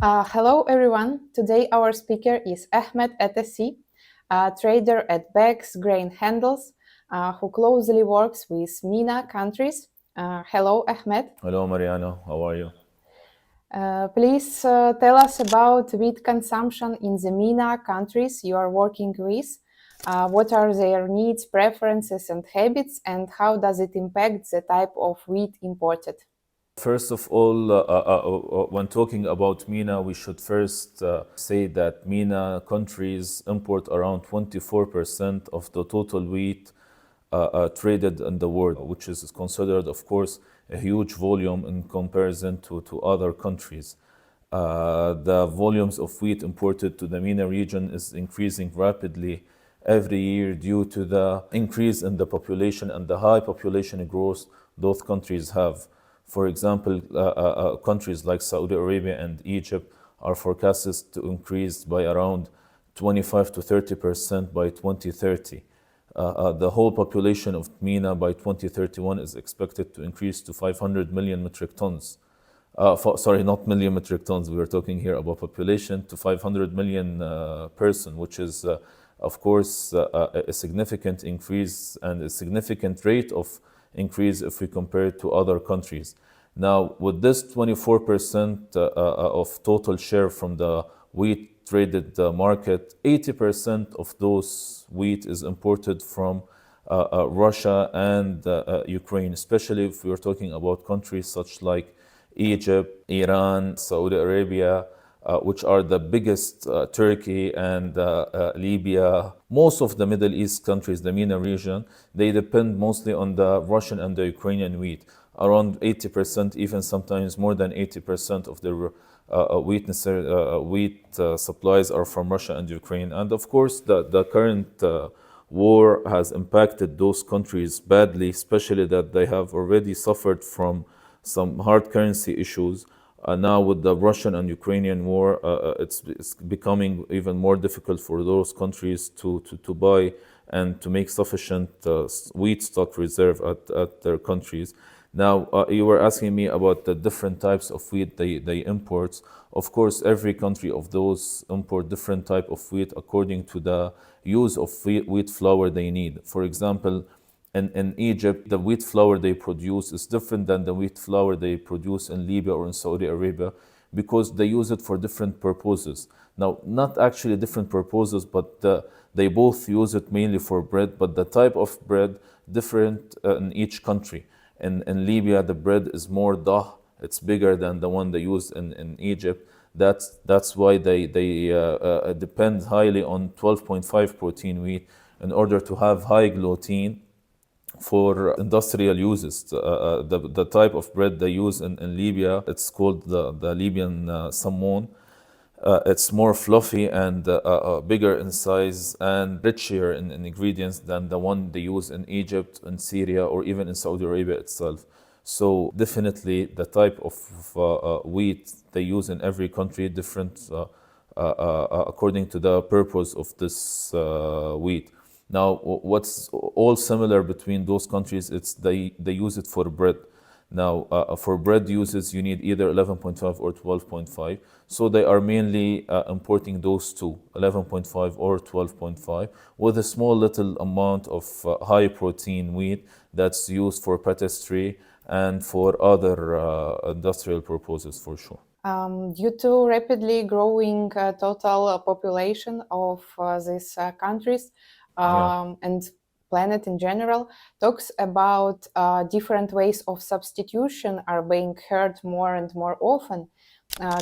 Hello, everyone. Today, our speaker is Ahmad Atassi, a trader at Bags Grain Handles, who closely works with MENA countries. Hello, Ahmed. Hello, Mariano. How are you? Please tell us about wheat consumption in the MENA countries you are working with. What are their needs, preferences, and habits, and how does it impact the type of wheat imported? First of all, when talking about MENA, we should first say that MENA countries import around 24% of the total wheat traded in the world, which is considered, of course, a huge volume in comparison to other countries. The volumes of wheat imported to the MENA region is increasing rapidly every year due to the increase in the population and the high population growth those countries have. For example, countries like Saudi Arabia and Egypt are forecasted to increase by around 25 to 30% by 2030. The whole population of MENA by 2031 is expected to increase to 500 million metric tons. Sorry, not million metric tons. We were talking here about population to 500 million person, which is, of course, a significant increase and a significant rate of increase if we compare it to other countries. Now, with this 24% of total share from the wheat traded market, 80% of those wheat is imported from Russia and Ukraine, especially if we're talking about countries such like Egypt, Iran, Saudi Arabia, which are the biggest, Turkey and Libya. Most of the Middle East countries, the MENA region, they depend mostly on the Russian and the Ukrainian wheat. Around 80%, even sometimes more than 80% of their wheat supplies are from Russia and Ukraine. And of course, the current war has impacted those countries badly, especially that they have already suffered from some hard currency issues. Now with the Russian and Ukrainian war, it's becoming even more difficult for those countries to buy and to make sufficient wheat stock reserve at their countries. Now, you were asking me about the different types of wheat they import. Of course, every country of those import different type of wheat according to the use of wheat flour they need. For example, in Egypt, the wheat flour they produce is different than the wheat flour they produce in Libya or in Saudi Arabia because they use it for different purposes. Now, not actually different purposes, but they both use it mainly for bread, but the type of bread different in each country. In Libya, the bread is more dah, it's bigger than the one they use in Egypt. That's why they depend highly on 12.5 protein wheat in order to have high gluten for industrial uses. The type of bread they use in Libya, it's called the Libyan samon. It's more fluffy and bigger in size and richer in ingredients than the one they use in Egypt, in Syria, or even in Saudi Arabia itself. So definitely the type of wheat they use in every country different according to the purpose of this wheat. Now, what's all similar between those countries, it's they use it for bread. Now, for bread uses, you need either 11.5 or 12.5. So they are mainly importing those two, 11.5 or 12.5, with a small little amount of high protein wheat that's used for pastry and for other industrial purposes for sure. Due to rapidly growing total population of these countries and planet in general, talks about different ways of substitution are being heard more and more often.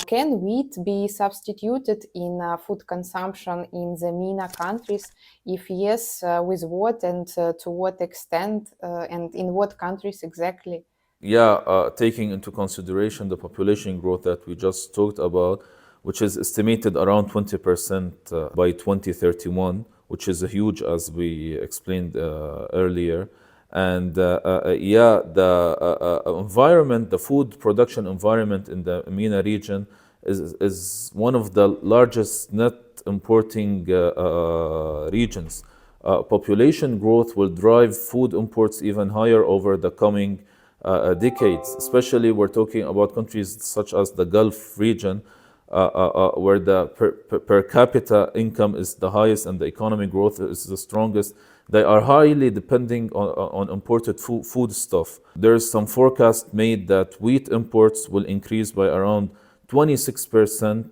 Can wheat be substituted in food consumption in the MENA countries? If yes, with what and to what extent and in what countries exactly? Taking into consideration the population growth that we just talked about, which is estimated around 20% by 2031, which is huge, as we explained earlier. And the environment, the food production environment in the MENA region is one of the largest net importing regions. Population growth will drive food imports even higher over the coming decades. Especially we're talking about countries such as the Gulf region, where the per capita income is the highest and the economic growth is the strongest, they are highly depending on imported food stuff. There's some forecast made that wheat imports will increase by around 26%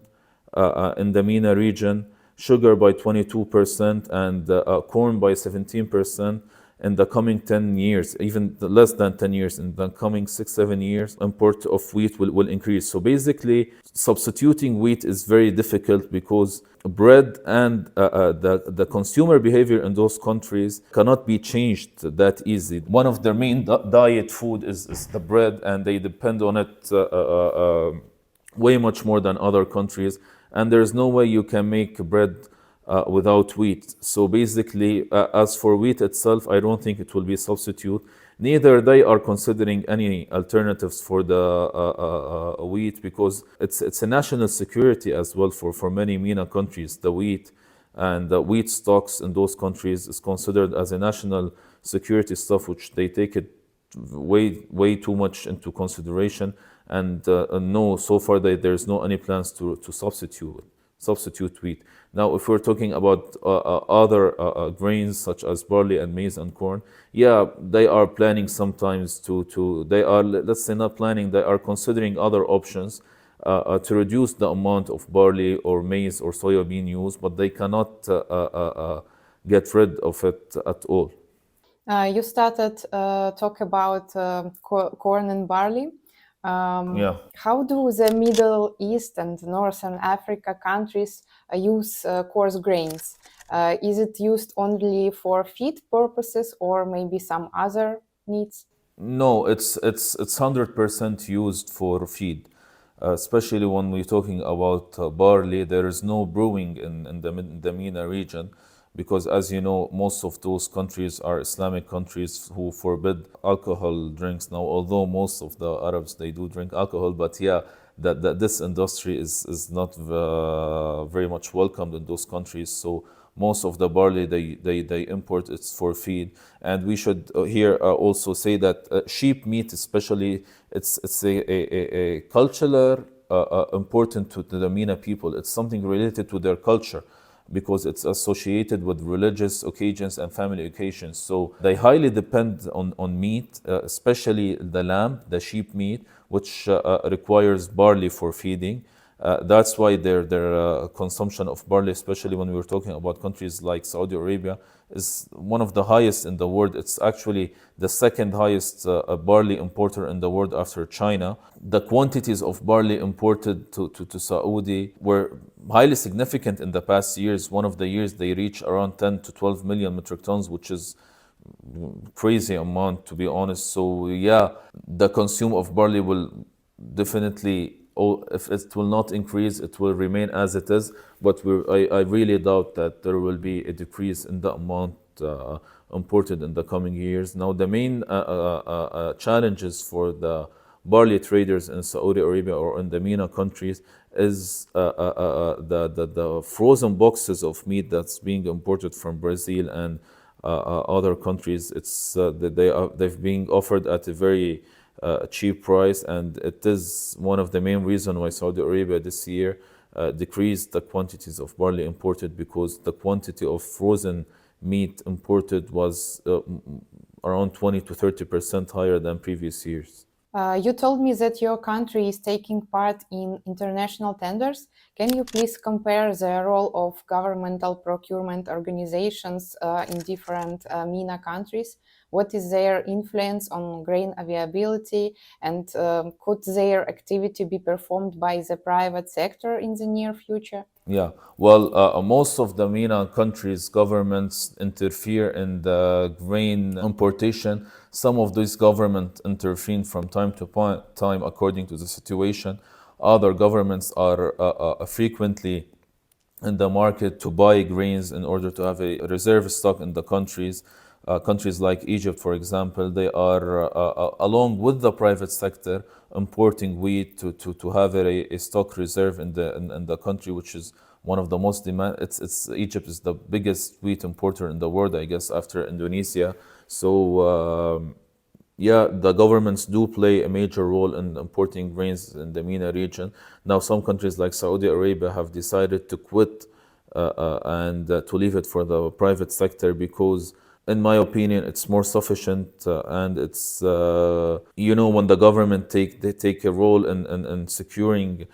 in the MENA region, sugar by 22%, and corn by 17% in the coming 10 years, even less than 10 years, in the coming 6-7 years, import of wheat will increase. So basically, substituting wheat is very difficult because bread and the consumer behavior in those countries cannot be changed that easy. One of their main diet food is the bread, and they depend on it way much more than other countries. And there's no way you can make bread without wheat. So basically, as for wheat itself, I don't think it will be a substitute. Neither they are considering any alternatives for the wheat, because it's a national security as well for many MENA countries. The wheat and the wheat stocks in those countries is considered as a national security stuff, which they take it way too much into consideration. And no, so far there's no any plans to substitute wheat. Now, if we're talking about other grains such as barley and maize and corn, yeah, they are planning sometimes they are, let's say not planning, they are considering other options to reduce the amount of barley or maize or soybean use, but they cannot get rid of it at all. You started talk about corn and barley. Yeah. How do the Middle East and Northern Africa countries use coarse grains? Is it used only for feed purposes or maybe some other needs? No, it's 100% used for feed, especially when we're talking about barley. There is no brewing in the MENA region, because as you know, most of those countries are Islamic countries who forbid alcohol drinks now. Although most of the Arabs, they do drink alcohol, but yeah, that this industry is not very much welcomed in those countries. So most of the barley they import, it's for feed. And we should here also say that sheep meat especially, it's a cultural important to the MENA people. It's something related to their culture, because it's associated with religious occasions and family occasions. So they highly depend on meat, especially the lamb, the sheep meat, which requires barley for feeding. That's why their consumption of barley, especially when we're talking about countries like Saudi Arabia, is one of the highest in the world. It's actually the second highest barley importer in the world after China. The quantities of barley imported to Saudi were highly significant in the past years. One of the years they reached around 10 to 12 million metric tons, which is crazy amount, to be honest. So yeah, the consume of barley will definitely, if it will not increase, it will remain as it is. But I really doubt that there will be a decrease in the amount imported in the coming years. Now, the main challenges for the barley traders in Saudi Arabia or in the MENA countries is the frozen boxes of meat that's being imported from Brazil and other countries. They've been offered at a very cheap price, and it is one of the main reasons why Saudi Arabia this year decreased the quantities of barley imported, because the quantity of frozen meat imported was around 20 to 30% higher than previous years. You told me that your country is taking part in international tenders. Can you please compare the role of governmental procurement organizations in different MENA countries? What is their influence on grain availability, and could their activity be performed by the private sector in the near future? Yeah, well, most of the MENA countries' governments interfere in the grain importation. Some of these governments intervene from time to time according to the situation. Other governments are frequently in the market to buy grains in order to have a reserve stock in the countries. Countries like Egypt, for example, they are, along with the private sector, importing wheat to have a stock reserve in the country, which is one of the most demand. Egypt is the biggest wheat importer in the world, I guess, after Indonesia. So Yeah, the governments do play a major role in importing grains in the MENA region. Now, some countries like Saudi Arabia have decided to quit and to leave it for the private sector because, in my opinion, it's more sufficient and it's when the government they take a role in securing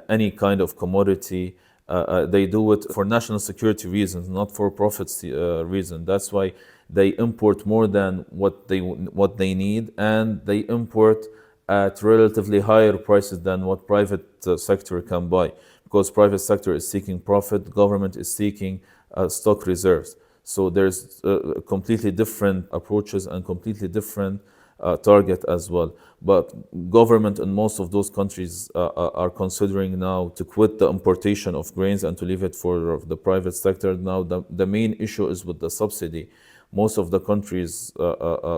any kind of commodity. They do it for national security reasons, not for profits reason. That's why they import more than what they need, and they import at relatively higher prices than what private sector can buy, because private sector is seeking profit, government is seeking stock reserves. So there's completely different approaches and completely different target as well. But government in most of those countries are considering now to quit the importation of grains and to leave it for the private sector. Now the main issue is with the subsidy. Most of the countries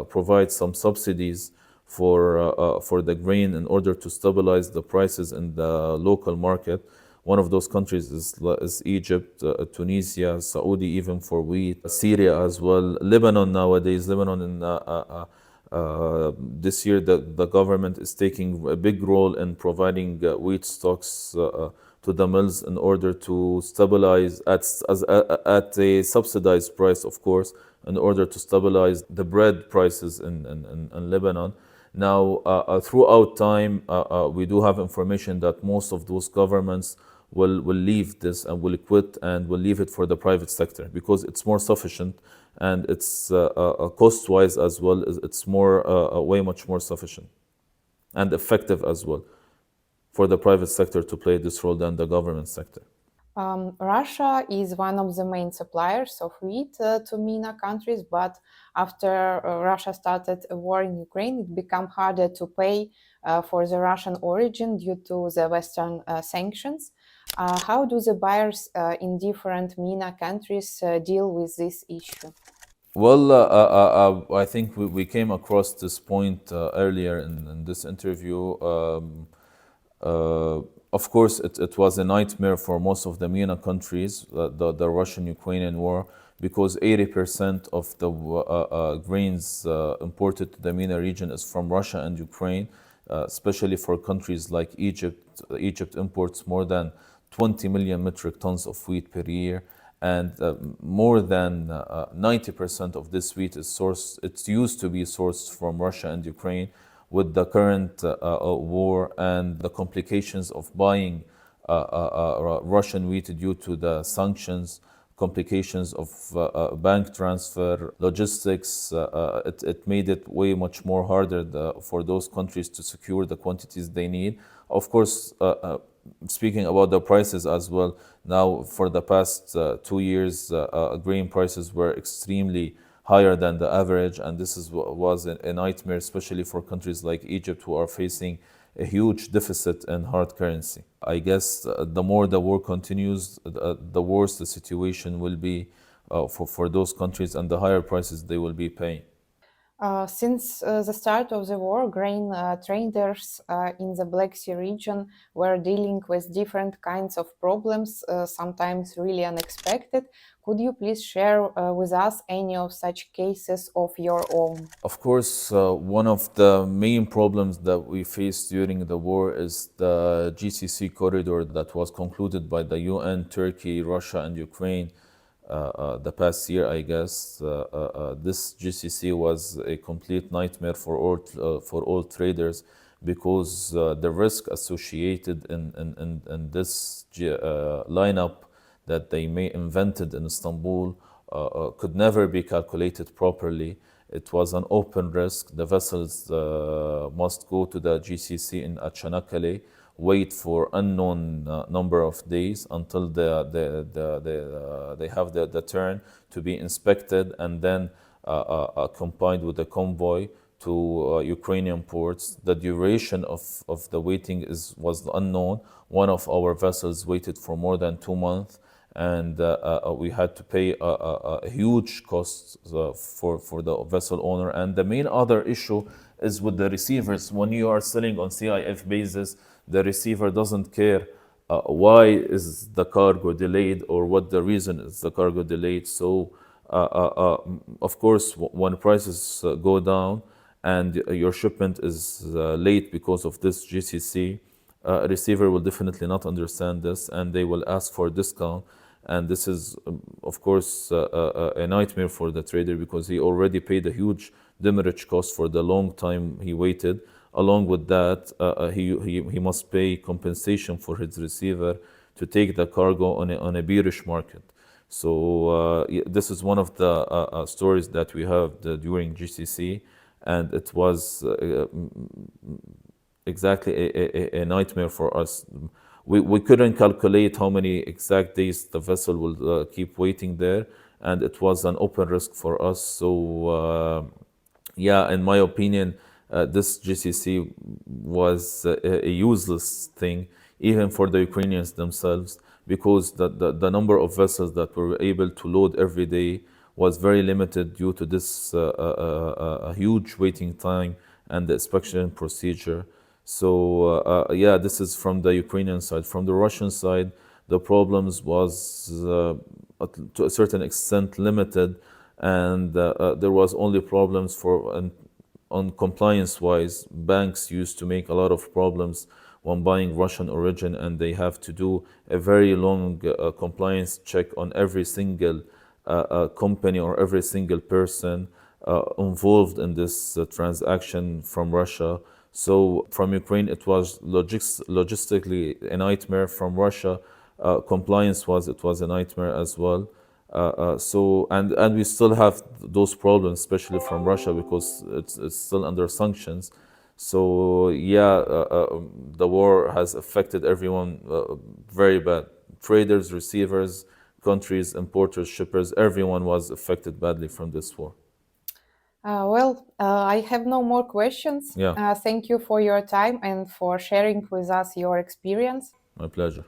provide some subsidies for the grain in order to stabilize the prices in the local market. One of those countries is Egypt, Tunisia, Saudi, even for wheat, Syria as well, Lebanon nowadays. Lebanon in this year, the government is taking a big role in providing wheat stocks to the mills in order to stabilize at a subsidized price, of course, in order to stabilize the bread prices in Lebanon. Now, throughout time, we do have information that most of those governments will leave this and will quit and will leave it for the private sector because it's more sufficient and it's cost-wise as well. It's more way much more sufficient and effective as well for the private sector to play this role than the government sector. Russia is one of the main suppliers of wheat to MENA countries, but after Russia started a war in Ukraine, it became harder to pay for the Russian origin due to the Western sanctions. How do the buyers in different MENA countries deal with this issue? Well, I think we came across this point earlier in this interview. Of course, it was a nightmare for most of the MENA countries, the Russian-Ukrainian war, because 80% of the grains imported to the MENA region is from Russia and Ukraine, especially for countries like Egypt. Egypt imports more than 20 million metric tons of wheat per year, and more than 90% of this wheat is sourced. It used to be sourced from Russia and Ukraine. With the current war and the complications of buying Russian wheat due to the sanctions, complications of bank transfer, logistics, it made it way much more harder for those countries to secure the quantities they need. Of course, speaking about the prices as well, now for the past 2 years, grain prices were extremely higher than the average, and this was a nightmare, especially for countries like Egypt, who are facing a huge deficit in hard currency. I guess the more the war continues, the worse the situation will be for those countries, and the higher prices they will be paying. Since the start of the war, grain traders in the Black Sea region were dealing with different kinds of problems, sometimes really unexpected. Could you please share with us any of such cases of your own? Of course, one of the main problems that we faced during the war is the GCC corridor that was concluded by the UN, Turkey, Russia, and Ukraine the past year, I guess. This GCC was a complete nightmare for all traders because the risk associated in this lineup that they may invented in Istanbul could never be calculated properly. It was an open risk. The vessels must go to the GCC in Çanakkale, wait for unknown number of days until they have the turn to be inspected, and then combined with a convoy to Ukrainian ports. The duration of the waiting was unknown. One of our vessels waited for more than 2 months, and we had to pay a huge cost for the vessel owner. And the main other issue is with the receivers. When you are selling on CIF basis, the receiver doesn't care why is the cargo delayed or what the reason is the cargo delayed. So of course, when prices go down and your shipment is late because of this GCC, a receiver will definitely not understand this, and they will ask for a discount. And this is, of course, a nightmare for the trader, because he already paid a huge demurrage cost for the long time he waited. Along with that, he must pay compensation for his receiver to take the cargo on a bearish market. So this is one of the stories that we have during GCC, and it was exactly a nightmare for us. We couldn't calculate how many exact days the vessel will keep waiting there, and it was an open risk for us. So yeah, in my opinion, this GCC was a useless thing, even for the Ukrainians themselves, because the number of vessels that were able to load every day was very limited due to this huge waiting time and the inspection procedure. So yeah, this is from the Ukrainian side. From the Russian side, the problems was to a certain extent limited, and there was only problems on compliance wise. Banks used to make a lot of problems when buying Russian origin, and they have to do a very long compliance check on every single company or every single person involved in this transaction from Russia. So from Ukraine, it was logistically a nightmare. From Russia, compliance it was a nightmare as well. So and we still have those problems, especially from Russia, because it's still under sanctions. So yeah, the war has affected everyone very bad. Traders, receivers, countries, importers, shippers, everyone was affected badly from this war. I have no more questions. Yeah, Thank you for your time and for sharing with us your experience. my pleasure.